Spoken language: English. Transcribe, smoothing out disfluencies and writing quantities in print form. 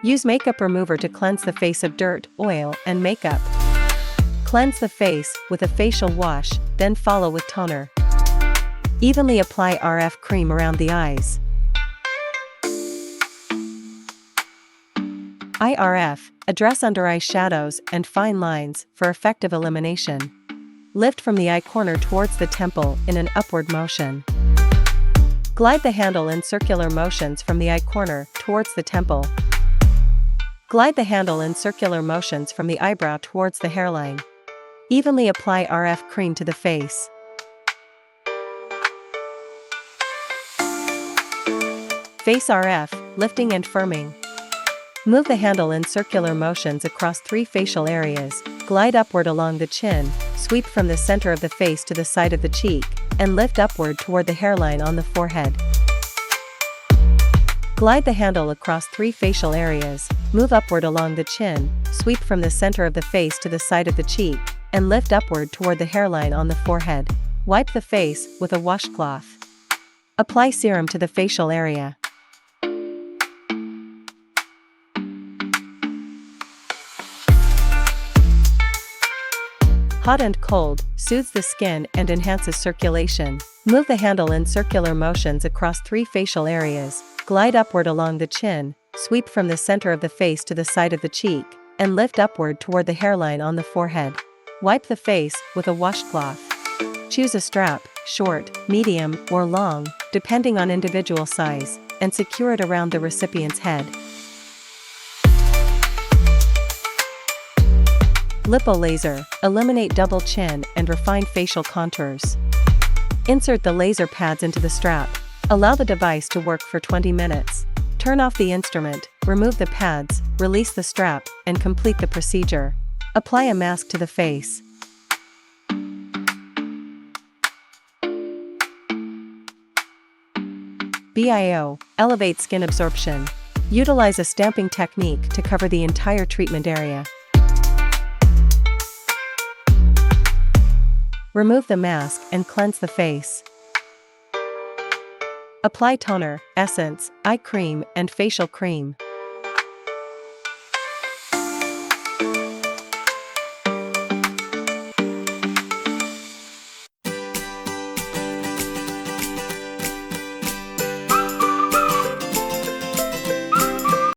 Use makeup remover to cleanse the face of dirt, oil, and makeup. Cleanse the face with a facial wash, then follow with toner. Evenly apply RF cream around the eyes. IRF, address under eye shadows and fine lines for effective elimination. Lift from the eye corner towards the temple in an upward motion. Glide the handle in circular motions from the eye corner towards the temple. Glide the handle in circular motions from the eyebrow towards the hairline. Evenly apply RF cream to the face. Face RF, lifting and firming. Move the handle in circular motions across 3 facial areas, glide upward along the chin, sweep from the center of the face to the side of the cheek, and lift upward toward the hairline on the forehead. Glide the handle across 3 facial areas, move upward along the chin, sweep from the center of the face to the side of the cheek, and lift upward toward the hairline on the forehead. Wipe the face with a washcloth. Apply serum to the facial area. Hot and cold, soothes the skin and enhances circulation. Move the handle in circular motions across 3 facial areas, glide upward along the chin, sweep from the center of the face to the side of the cheek, and lift upward toward the hairline on the forehead. Wipe the face with a washcloth. Choose a strap, short, medium, or long, depending on individual size, and secure it around the recipient's head. Lipo laser, eliminate double chin and refine facial contours. Insert the laser pads into the strap. Allow the device to work for 20 minutes. Turn off the instrument, remove the pads, release the strap, and complete the procedure. Apply a mask to the face. BIO, elevate skin absorption. Utilize a stamping technique to cover the entire treatment area. Remove the mask and cleanse the face. Apply toner, essence, eye cream, and facial cream.